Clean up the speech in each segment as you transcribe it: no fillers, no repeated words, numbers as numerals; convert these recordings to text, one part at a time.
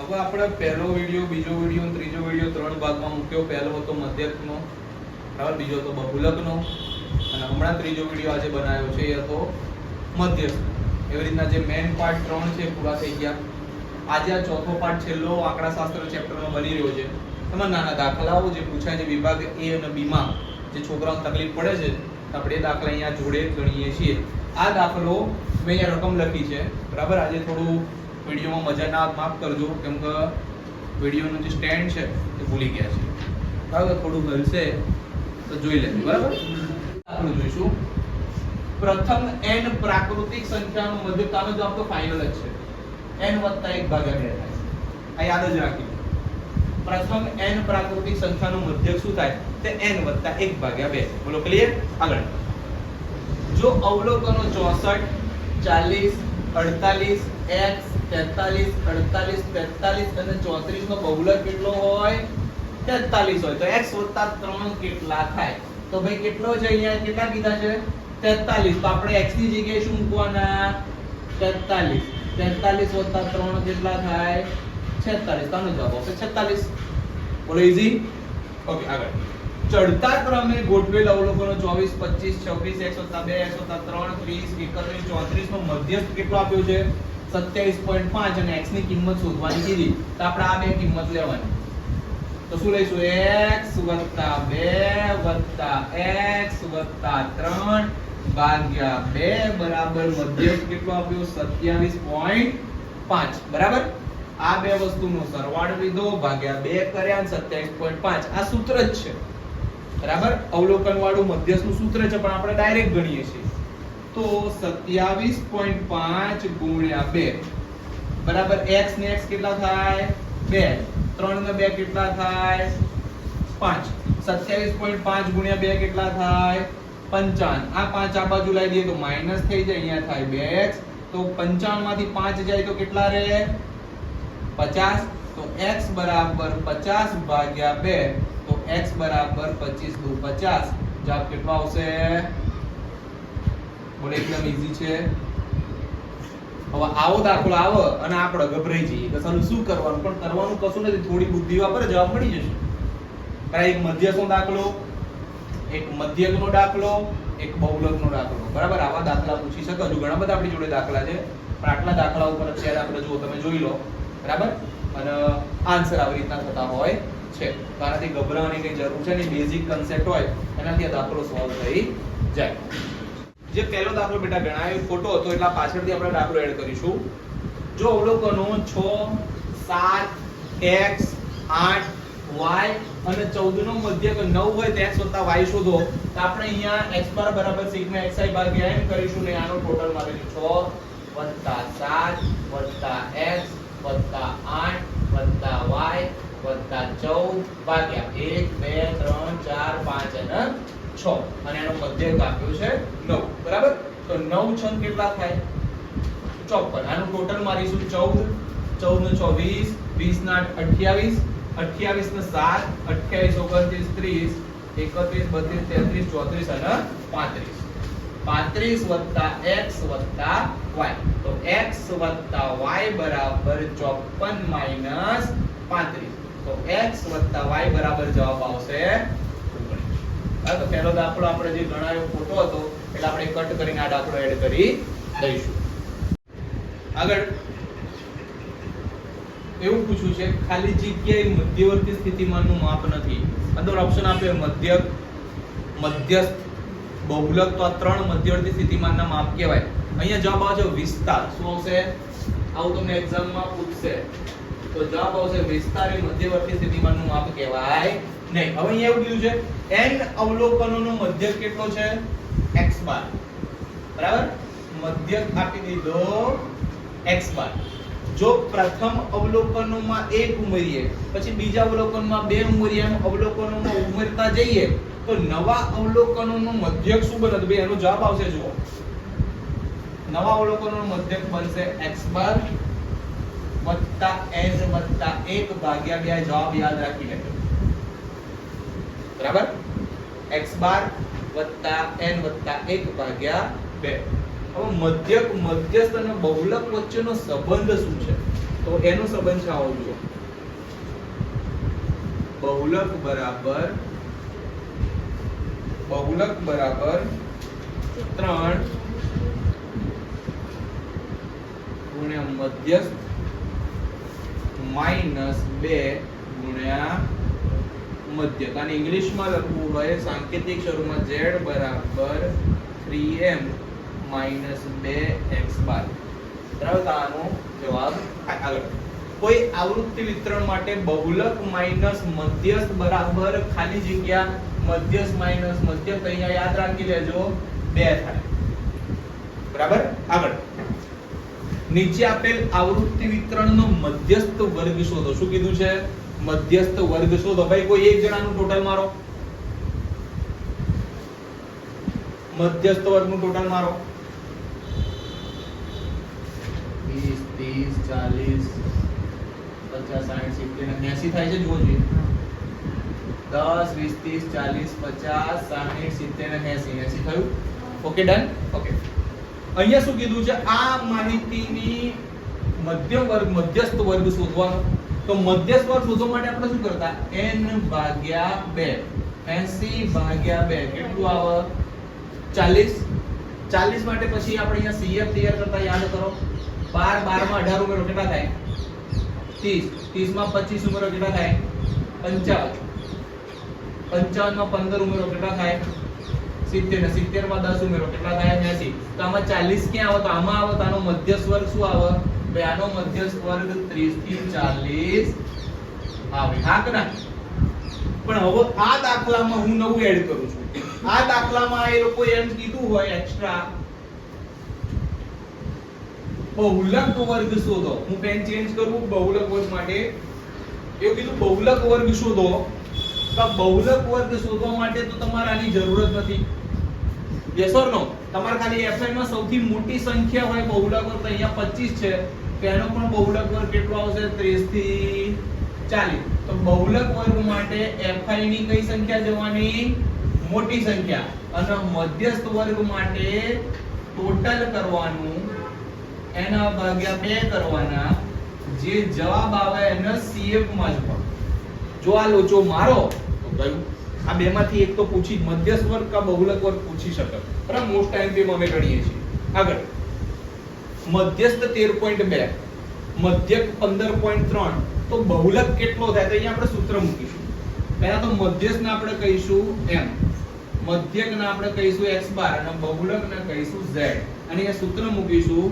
હવે આપણે પહેલો વિડિયો, બીજો વિડિયો અને ત્રીજો વિડિયો ત્રણ ભાગમાં મૂક્યો. પહેલો હતો મધ્યકનો, બરાબર, બીજો હતો બહુલકનો અને હમણાં ત્રીજો વિડિયો આજે બનાવ્યો છે એ હતો મધ્યકનો. એવી રીતના જે મેઇન પાર્ટ 3 છે પૂરા થઈ ગયા. આજે આ ચોથો પાર્ટ છેલ્લો આંકડાશાસ્ત્ર ચેપ્ટરમાં બની રહ્યો છે. એમાં નાના દાખલાઓ જે પૂછાય છે વિભાગ A અને B માં, જે છોકરાઓને તકલીફ પડે છે, આપણે એ દાખલા અહીંયા જોડે ગણીએ છીએ. આ દાખલો મેં અહીંયા રકમ લખી છે, બરાબર. આજે થોડું વિડીયોમાં મજા ના આવે, માફ કરજો, કેમ કે વિડીયોનું જે સ્ટેન્ડ છે એ ભૂલી ગયા છે, બરાબર. થોડું હલશે તો જોઈ લેજો, બરાબર. આપણે જોઈશું પ્રથમ n પ્રાકૃતિક સંખ્યાનો મધ્યક. આનો જવાબ તો ફાઇનલ જ છે, n + 1/2 થાય. આ યાદ જ રાખી. પ્રથમ n પ્રાકૃતિક સંખ્યાનો મધ્યક શું થાય? તે n + 1/2. બોલો ક્લિયર? આગળ જો અવલોકનો 64, 40, 48, x, 43, 48, 43 અને 34 નો બહુલક કેટલો હોય? 43 હોય. તો x + 3 કેટલા થાય? તો ભાઈ કેટલો છે? અહીંયા કેટલા કીધા છે? 43. તો આપણે x ની જગ્યાએ શું મૂકવાના? 43. 43 + 3 કેટલા થાય? 46. તો આનો જવાબ આવશે 46. બોલો ઈઝી. ઓકે, આગળ ચડતા ક્રમે ગોઠવેલ અવલોકનો 24, 25, 26, 102, 103, 30, 31, 34 નો મધ્યસ્થ કેટલો આપ્યો છે? 27.5 અને x ની કિંમત શોધવાની કીધી. તો આપણે આ બે કિંમત લેવાની. તો શું લઈશું? x + 2 + x + 3 ભાગ્યા 2 બરાબર મધ્યસ્થ કેટલો આપ્યો? 27.5. બરાબર. આ બે વસ્તુનો સરવાળો લીધો, ભાગ્યા 2 કર્યા અને 27.5. આ સૂત્ર જ છે, બરાબર. અવલોકન વાળું મધ્યસ્થનું સૂત્ર છે, પણ આપણે ડાયરેક્ટ ગણીએ છીએ. તો 27.5 ગુણ્યા 2 બરાબર x ને x કેટલા થાય? 2. 3 ને 2 કેટલા થાય? 5. 27.5 ગુણ્યા 2 કેટલા થાય? 55. આ 5 આ બાજુ લાવી દઈએ તો માઈનસ થઈ જાય, અહીંયા થાય 2x. તો 55 માંથી 5 જાય તો કેટલા રહે? 50. તો x બરાબર 50 ભાગ્યા 2. તો x બરાબર 25 × 50. જવાબ કેટલો આવશે? બોલે એકદમ ઈઝી છે. હવે આવો દાખલો આવે અને આપણે ગભરાઈ જઈએ કે સાલું શું કરવાનું, પણ કરવાનું કશું નથી. થોડી બુદ્ધિ વાપરે જવાબ મળી જશે. એક મધ્યકનો દાખલો, એક મધ્યકનો દાખલો, એક બહુલકનો દાખલો, બરાબર. આવા દાખલા પૂછી શકે. હજુ ઘણા બધા આપણી જોડે દાખલા છે, પણ આટલા દાખલા ઉપર અત્યારે આપણે જો તમે જોઈ લો, બરાબર. અને આન્સર આવી રીતના થતા હોય છે. તો આનાથી ગભરાવાની કઈ જરૂર છે નહીં. બેઝિક કન્સેપ્ટ હોય એનાથી આ દાખલો સોલ્વ થઈ જાય. જે પહેલો દાખલો બેટા ગણાયો ખોટો હતો, એટલે પાછળથી આપણે દાખલો એડ કરીશું. જો અવલોકનો 6, 7, x, 8, y અને 14 નો મધ્યક 9 હોય તો x + y શોધો. તો આપણે અહીંયા x bar બરાબર સિગ્મા xi ભાગ્યા n કરીશું ને આનો ટોટલ મારીશું 6 + 7 + x + 8 + y + 14 ભાગ્યા 1 2 3 4 5 અને 6 અને એનો મધ્યક આપ્યો છે 9, બરાબર. તો 9 છંગ કેટલા થાય? 54. આનું ટોટલ મારીશું 14. 14 નો 6 20, 20 ના 28, 28 ને 7, 28 29 30, 31 32 33 34 અને 35. 35 + x + y. તો x + y બરાબર 54 - 35. તો x + y બરાબર જવાબ આવશે 19. તો પહેલો દાખલો આપણે જે ગણાયો ખોટો હતો, એટલે આપણે કટ કરીને આ દાખલો એડ કરી દઈશું. આગળ એવું પૂછ્યું છે ખાલી જગ્યાએ મધ્યવર્તી સ્થિતિમાનનું માપ નથી. અંદર ઓપ્શન આપ્યો મધ્યક, મધ્યસ્થ, બહુલક. તો આ ત્રણ મધ્યવર્તી સ્થિતિમાનના માપ કહેવાય. અહીંયા જવાબ આવશે વિસ્તાર. શું આવશે? આવું તમને એક્ઝામમાં પૂછશે. તો જવાબ આવશે વિસ્તાર એ મધ્યવર્તી સ્થિતિમાનનું માપ કહેવાય નહીં. હવે અહીંયા એવું કીધું છે n અવલોકનોનો મધ્યક કેટલો છે? x બાર, બરાબર. મધ્યક આપી દીધો x બાર. જો પ્રથમ અવલોકનોમાં 1 ઉમેરીએ, પછી બીજા અવલોકનમાં 2 ઉમેરીએ, એમ અવલોકનોમાં ઉમેરતા જઈએ તો નવા અવલોકનોનો મધ્યક શું બને? તો ભાઈ એનો જવાબ આવશે, જુઓ. નવા અવલોકનોનો મધ્યક બનશે x બાર વત્તા n વત્તા 1 ભાગ્યા 2. જવાબ યાદ રાખી લેજો, બરાબર. x બાર વત્તા n વત્તા 1 ભાગ્યા 2. હવે મધ્યક, મધ્યસ્થ અને બહુલક વચ્ચેનો સંબંધ શું છે? તો એનો સંબંધ છે આવો જુઓ, બહુલક બરાબર 3 ગુણ્યા મધ્યસ્થ માઈનસ 2 ગુણ્યા મધ્યક. અને ઇંગ્લિશમાં લખવું હોય સાંકેતિક સ્વરૂપમાં z બરાબર 3m માઈનસ 2x બાર. બરાબર, તો આનો જવાબ આગળ. કોઈ આવૃત્તિ વિતરણ માટે બહુલક માઈનસ મધ્યસ્થ બરાબર ખાલી જગ્યા મધ્યસ્થ માઈનસ મધ્યક, અહીંયા યાદ રાખી લેજો 2 થાય. બરાબર, આગળ. નીચે આપેલ આવૃત્તિ વિતરણનો મધ્યસ્થ વર્ગ શોધો. શું કીધું છે? મધ્યસ્થ વર્ગ શોધો. ભાઈ કોઈ એક જણાનું ટોટલ મારો, મધ્યસ્થ વર્ગનું ટોટલ મારો. 20 30 40 50 60 70 80 થાય છે, જુઓ જોઈએ. 10 20 30 40 50 60 70 80 થયું. Okay, done. ઓકે, અહીંયા શું કીધું છે? આ માહિતીની મધ્યમ વર્ગ મધ્યસ્થ વર્ગ શોધવાનો. તો મધ્યસ્થ વર્ગ શોધવા માટે આપણે શું કરતા? n ભાગ્યા 2 80 ભાગ્યા 2 કેટલું આવે? 40. 40 માટે પછી આપણે અહીંયા CF તૈયાર કરતા, યાદ કરો. 12 12 માં 18 ઉમેરો કેટલા થાય? 30. 30 માં 25 ઉમેરો કેટલા થાય? 55. 55 માં 15 ઉમેરો કેટલા થાય? 70. 70 માં 10 ઉમેરો કેટલા થાય? 80. તો આમાં 40 ક્યાં આવે? તો આમાં આવે. તો આનો મધ્યસ્થ વર્ગ શું આવે? બે આનો મધ્યસ્થ વર્ગ 30 થી 40 આવે. હા કે ના? પણ હવે આ દાખલામાં હું નવું એડ કરું છું. આ દાખલામાં એ લોકો એમ કીધું હોય એક્સ્ટ્રા બહુલક વર્ગ શોધો. હું પેન ચેન્જ કરું. બહુલક વર્ગ માટે એવું કીધું, બહુલક વર્ગ શોધો. તો બહુલક વર્ગ શોધવા માટે તો તમારે આની જરૂરત નથી. યસ ઓર નો? તમારે ખાલી fi માં સૌથી મોટી સંખ્યા હોય બહુલક વર્ગ, તો અહીંયા 25 છે, તો એનો પણ બહુલક વર્ગ કેટલો આવશે? 30 થી 40. તો બહુલક વર્ગ માટે fi ની કઈ સંખ્યા જવાની? મોટી સંખ્યા. અને મધ્યસ્થ વર્ગ માટે ટોટલ કરવાનું, એના ભાગ્યા 2 કરવાના, જે જવાબ આવે એને CF માં જ પણ. જો આ લોચો મારો તો કયું આ બેમાંથી એક તો પૂછી, મધ્યસ્થ વર્ગ કા બહુલક વર્ગ પૂછી શકે. બરાબર, મોસ્ટ ટાઈમ પે અમે ગણીએ છીએ. આગળ, મધ્યસ્થ 13.2 મધ્યક 15.3, તો બહુલક કેટલો થાય? તો અહીંયા આપણે સૂત્ર મૂકીશું. પહેલા તો મધ્યસ્થ ને આપણે કહીશું m, મધ્યક ને આપણે કહીશું x બાર, અને બહુલક ને કહીશું z. અને એ સૂત્ર મૂકીશું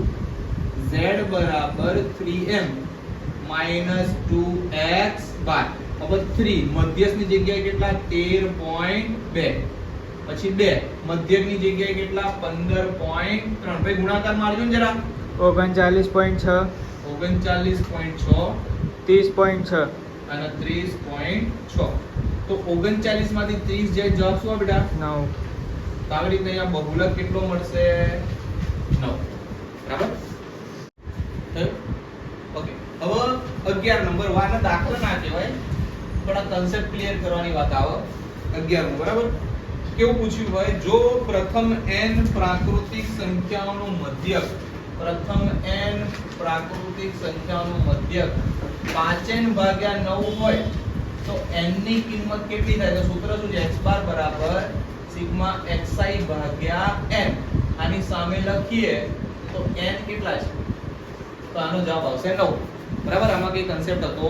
z બરાબર 3m માઈનસ 2x બાર. હવે 3 મધ્યકની જગ્યાએ કેટલા? 13.2. પછી 2 મધ્યકની જગ્યાએ કેટલા? 15.3. ભાઈ ગુણાકાર મારજો ને જરા. 39.6 39.6 30.6 અને 30.6. તો 39 માંથી 30 જાય, જવાબ શું આવે બેટા? 9. તો આવી રીતે અહીંયા બહુલક કેટલો મળશે? 9. બરાબર? ઓકે, હવે 11 નંબર વાના દાખલા ના કહેવાય, પણ આ કન્સેપ્ટ ક્લિયર કરવાની વાત આવે. 11 બરાબર. કેવું પૂછ્યું હોય? જો પ્રથમ n પ્રાકૃતિક સંખ્યાઓનો મધ્યક, પ્રથમ n પ્રાકૃતિક સંખ્યાઓનો મધ્યક 5n ભાગ્યા 9 હોય, તો n ની કિંમત કેટલી થાય? તો સૂત્ર શું છે? x બાર બરાબર સિગ્મા xi ભાગ્યા n. આની સામે લખીએ તો n કેટલા છે? તો આનો જવાબ આવશે 9. બરાબર, આમાં કઈ કન્સેપ્ટ હતો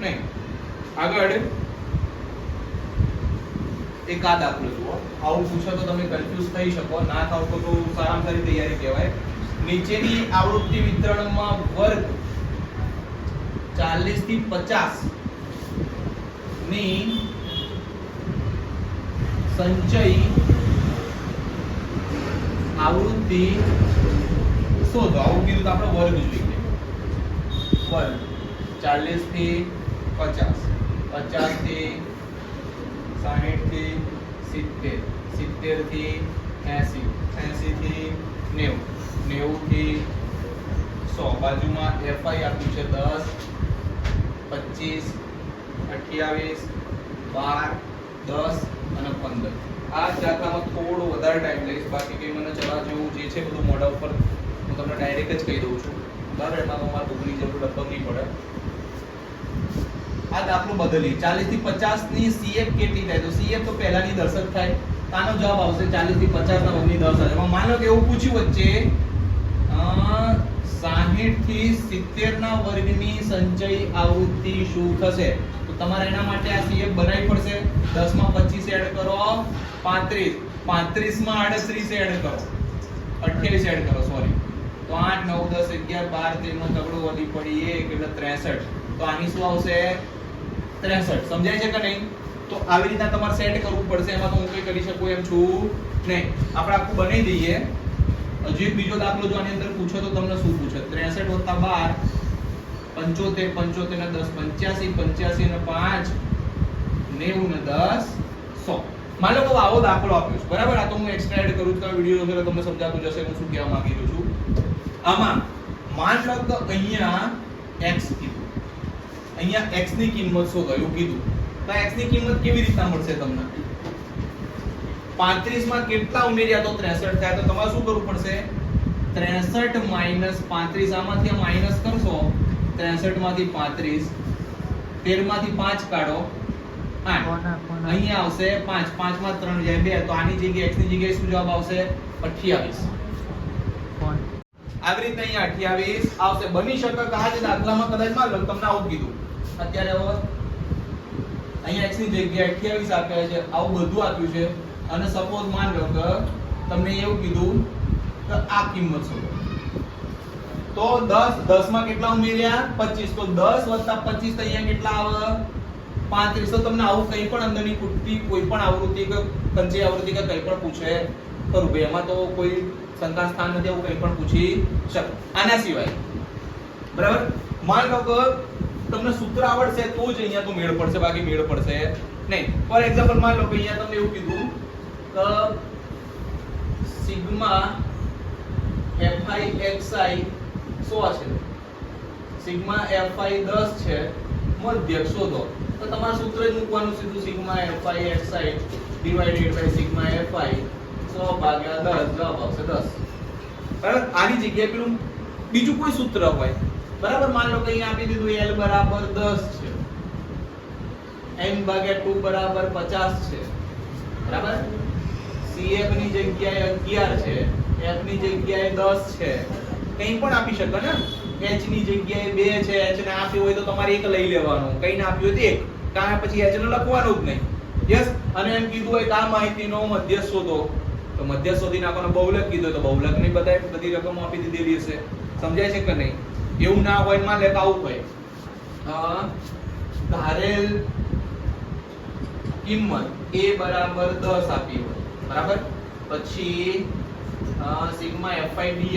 નહીં. આગળ એક આ દાખલો જુઓ. આવું પૂછો તો તમે કન્ફ્યુઝ થઈ શકો. ના થાવ તો સારામાં સારી તૈયારી કહેવાય. નીચેની આવૃત્તિ વિતરણમાં વર્ગ 40 થી 50 ની સંચય આવૃત્તિ શોધો. આવું કીધું તો આપણે વર્ગ જોઈએ. વર્ગ 40 થી 50, 50 થી 60 થી 70, 70 થી 80, 80 થી 90, 90 થી 100. બાજુમાં fi આપ્યું છે 10, 25, 28, 12, 10 અને 15. આ દાખલામાં થોડો વધારે ટાઈમ લઈશ, બાકી કઈ મને ચલા જેવું જે છે બધું મોઢા ઉપર હું તમને ડાયરેક્ટ જ કહી દઉં છું. બરાબર, એમાં તો મારે બુકની જરૂર લગભગ નહીં પડે. આ દાખલો બદલીએ. 40 થી 50 ની CF કેટલી થાય? તો CF તો પહેલાની 10 જ થાય. તો આનો જવાબ આવશે 40 થી 50 ના વર્ગની 10 હશે. માનો કે એવું પૂછ્યું વચ્ચે 60 થી 70 ના વર્ગની સંચય આવૃત્તિ શું થશે? તો તમારે એના માટે આ CF બનાવવી પડશે. 10 માં 25 એડ કરો 35, 35 માં 38 એડ કરો 28 એડ કરો, સોરી. તો 8 9 10 11 12 13 નો તગડો વધી પડી 1 એટલે 63. તો આની શું આવશે? 63. સમજાય છે કે નહીં? તો આવી રીતના તમારે સેટ કરવું પડશે. એમાં તો હું કઈ કરી શકું એમ છું નહીં. આપણે આખું બનાવી દઈએ. હજુ એક બીજો દાખલો જો આની અંદર પૂછો તો તમને શું પૂછે? 63 + 12 75 75 ને 10 85 85 ને 5 90 ને 10 100. માનો કે આવો દાખલો આપ્યો છે, બરાબર? આ તો હું એક્સ્ટ્રા એડ કરું છું તો વિડિયો જોઈને તમને સમજાતું જશે હું શું કહેવા માંગી રહ્યો છું. આમાં માન લો કે અહીંયા x કીધું, અહીંયા x ની કિંમત શોધો એવું કીધું. તો x ની કિંમત કેવી રીતના મળશે તમને? 35 માં કેટલા ઉમેર્યા તો 63 થાય? તો તમારે શું કરવું પડશે? 63 - 35. આમાંથી માઈનસ કરશો 63 માંથી 35, 13 માંથી 5 કાઢો 8. અહીંયા આવશે 5, 5 માં 3 જાય 2. તો આની જગ્યાએ x ની જગ્યાએ શું જવાબ આવશે? 28. આવી રીતે અહીંયા 28 આવશે. બની શકે કે આ જે દાખલામાં કદાચ માં તમને આવું કીધું. અત્યારે હવે અહીંયા x ની જગ્યાએ 28 આપ્યા છે, આવું બધું આપ્યું છે. અને સપોઝ માન લો કે તમને એવું કીધું કે આ કિંમત શોધો. તો 10 માં કેટલા ઉમેર્યા? 25. તો 10 + 25 તો અહીંયા કેટલા આવે? 35. તો તમને આવું કંઈ પણ અંદરની કુટતી કોઈ પણ આવૃત્તિ કે સંચય આવૃત્તિ કે કંઈ પણ પૂછે ખરું ભાઈ, એમાં તો કોઈ શંકા સ્થાન નથી, એવું કંઈ પણ પૂછી શકે. આના સિવાય બરાબર, માન લો કે તમને સૂત્ર આવડશે તો જ અહીંયા તો મેળ પડશે, બાકી મેળ પડશે નહીં. ફોર એક્ઝામ્પલ માન લો કે અહીંયા તમને એવું કીધું કે સિગ્મા fi xi 100 છે, સિગ્મા fi 10 છે, મધ્યક શોધો. તો તમારે સૂત્ર જ મૂકવાનું સીધું, sigma fi xi divided by sigma fi 100 ભાગ્યા 10 જવાબ આવશે 10. બરાબર, આની જગ્યાએ પેલું બીજું કોઈ સૂત્ર હોય, બરાબર? માન લો કે અહીંયા આપી દીધું l બરાબર 10 છે, n ભાગ્યા 2 બરાબર 50 છે, બરાબર? cf ની જગ્યાએ 11 છે, f ની જગ્યાએ 10 છે, કંઈ પણ આપી શકે ને. h ની જગ્યાએ 2 છે, h ને આપ્યું હોય તો તમારે એક લઈ લેવાનું, કંઈ ના આપ્યું હોય તો એક, કારણ પછી h ને લખવાનું જ નહીં. યસ. અને એમ કીધું હોય કે આ માહિતીનો મધ્યક શોધો, તો મધ્યક શોધી નાખવાનો. બહુલક કીધું તો બહુલક ની બધી રકમો આપી દીધેલી હશે. સમજાય છે કે નહીં? એવું ના હોય, માં લે આવું હોય ધારેલ કિંમત a બરાબર 10 આપી હોય, બરાબર? પછી સિગ્મા fi di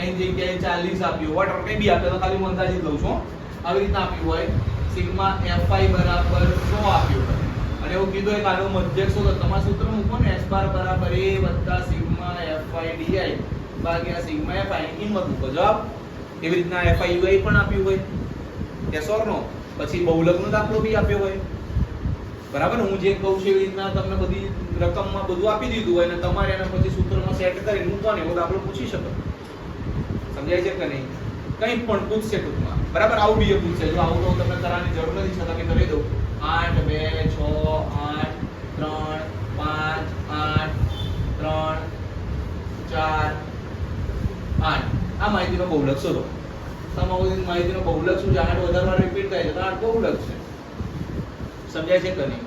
એની જગ્યાએ 40 આપ્યું હોય, વોટ કંઈ બી આપે તો ખાલી હું અંદાજિત લઉં છું. આવી રીતના આપ્યું હોય. સિગ્મા fi બરાબર 100 આપ્યું હોય અને એવું કીધું હોય કે આનો મધ્યક શોધો. તમારું સૂત્ર મૂકો ને, s બાર બરાબર a વત્તા સિગ્મા fi di ભાગ્યા સિગ્મા fi ની કિંમત મૂકો, જવાબ. એવી રીતના fi ui પણ આપ્યું હોય, યસ ઓર નો. પછી બહુલકનો દાખલો બી આપ્યો હોય, બરાબર? હું જે કહું છું એવી રીતના તમને બધી રકમમાં બધું આપી દીધું હોય અને તમારે એના પછી સૂત્રમાં સેટ કરીને મૂકવાનો એવો દાખલો પૂછી શકો. સમજાય છે કે નહીં? કંઈ પણ પૂછશે ટૂંકમાં, બરાબર? આવું બી પૂછશે. જો આવું તો તમને કરવાની જરૂર નથી, છતાં કે કરી દઉં. 8 2 6 8 3 5 8 3 4 8 આ માહિતીનો બહુલક શોધો. તમારી માહિતીનો બહુલક શું છે? 8 વધારવા રિપીટ થાય છે તો 8 બહુલક છે. સમજાય છે કે નહીં?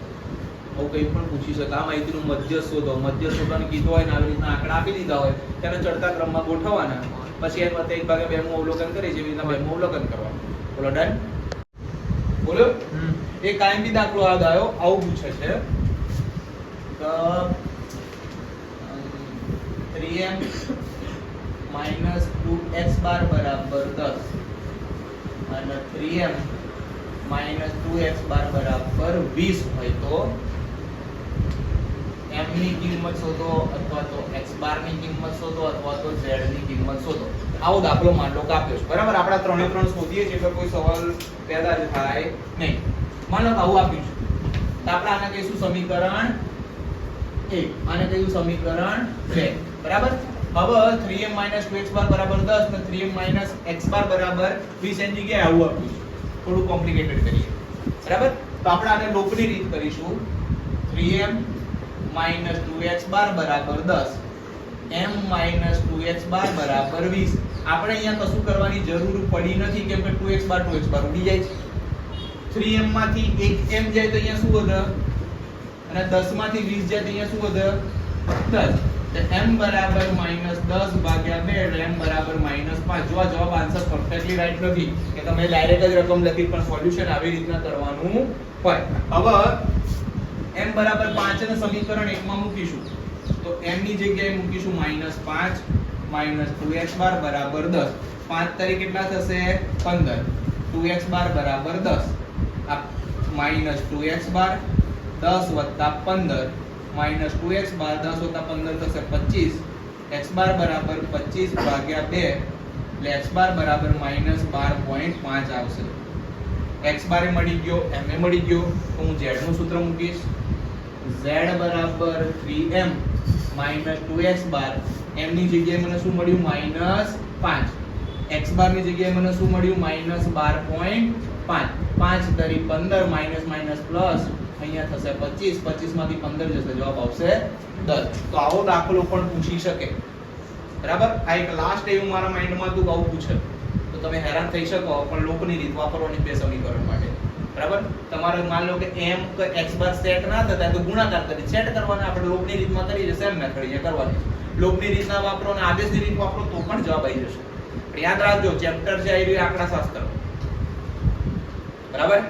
આવું કંઈ પણ પૂછી શકે. આ માહિતીનું મધ્ય શોધો. મધ્ય શોધવાનું કીધું હોય ને આવી રીતના આંકડા આપી દીધા હોય તેને ચડતા ક્રમમાં ગોઠવવાના. પછી એમ વત્તા 1 ભાગ્યા 2 નું અવલોકન કરી જેવી રીતના 2 નું અવલોકન કરવાનું. બોલો ડન? બોલો. એ કાયમી દાખલો યાદ આવ્યો. આવું પૂછે છે કે 3m - 2x બાર બરાબર 10 અને 3m - 2x બાર બરાબર 20 હોય તો m ની કિંમત શોધો અથવા તો x બાર ની કિંમત શોધો અથવા તો z ની કિંમત શોધો. આવો દાખલો માન લો કે આપ્યો છે, બરાબર? આપણે ત્રણે ત્રણ શોધીએ છીએ એટલે કોઈ સવાલ પેદા જ થાય નહીં. માનો કે આવું આપ્યું છે તો આપણે આને કહીશું સમીકરણ 1, આને કહીશું સમીકરણ 2, બરાબર? હવે 3m 2x બાર બરાબર 10 ને 3m x બાર બરાબર 20 એની જગ્યાએ આવું આપ્યું છે. થોડું કોમ્પ્લિકેટેડ કરીએ. બરાબર? તો આપણે આને લોપની રીત કરીશું. 3m 2x બાર બરાબર 10 m 2x બાર બરાબર 20. આપણે અહીંયા કશું કરવાની જરૂર પડી નથી કેમ કે 2x બાર ઉડી જાય છે. 3m માંથી 1m જાય તો અહીંયા શું વધે અને 10 માંથી 20 જાય તો અહીંયા શું વધે 10. તો m બરાબર -10 ભાગ્યા 2 એટલે m બરાબર -5. જો આ જવાબ આન્સર પરફેક્ટલી રાઈટ નથી કે તમે ડાયરેક્ટ જ રકમ લખી પણ સોલ્યુશન આવી રીતના કરવાનું હોય. હવે m બરાબર 5 ને સમીકરણ 1 માં મૂકીશું તો m ની જગ્યાએ મૂકીશું -5 2x બાર બરાબર 10. 5 તારીખ કેટલા થશે 15. 2x બાર બરાબર 10. આ -2x બાર 10 વત્તા 15 -2x બાર 10 વત્તા 15 થશે 25. x બાર બરાબર 25 ભાગ્યા 2 એટલે x બાર બરાબર -12.5 આવશે. x બાર એ મળી ગયો, m એ મળી ગયો તો હું z નું સૂત્ર મૂકીશ. z બરાબર 3m 2x બાર. m ની જગ્યાએ મને શું મળ્યું -5. x બાર ની જગ્યાએ મને શું મળ્યું -12.5. 5 તરી 15 માઇનસ પ્લસ અહીંયા થશે 25. 25 માંથી 15 જશે જવાબ આવશે 10. તો આવો દાખલો પણ પૂછી શકે. બરાબર? આ એક લાસ્ટ એવું મારા માઇન્ડમાં હતું કે આવું પૂછે તો તમે હેરાન થઈ શકો પણ લોકોની રીત વાપરવાની બે સમીકરણ માટે. બરાબર? તમારે માન લો કે m કે x બાર સેટ ના થતા તો ગુણાકાર કરી સેટ કરવાના. આપણે લોપની રીતમાં કરી છે સેમ મેથડ અહીંયા કરવાની. લોપની રીત ના વાપરો અને આદેશની રીત વાપરો તો પણ જવાબ આવી જશે. પણ યાદ રાખજો ચેપ્ટર છે આવી રહ્યું આંકડાશાસ્ત્ર. બરાબર?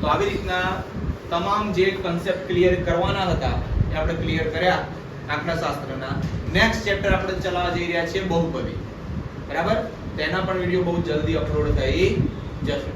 તો આવી રીતના તમામ જે કન્સેપ્ટ ક્લિયર કરવાના હતા એ આપણે ક્લિયર કર્યા આંકડાશાસ્ત્રના. નેક્સ્ટ ચેપ્ટર આપણે ચલાવવા જઈ રહ્યા છીએ બહુપદી. બરાબર? તેના પણ વિડિયો બહુ જલ્દી અપલોડ થઈ જશે.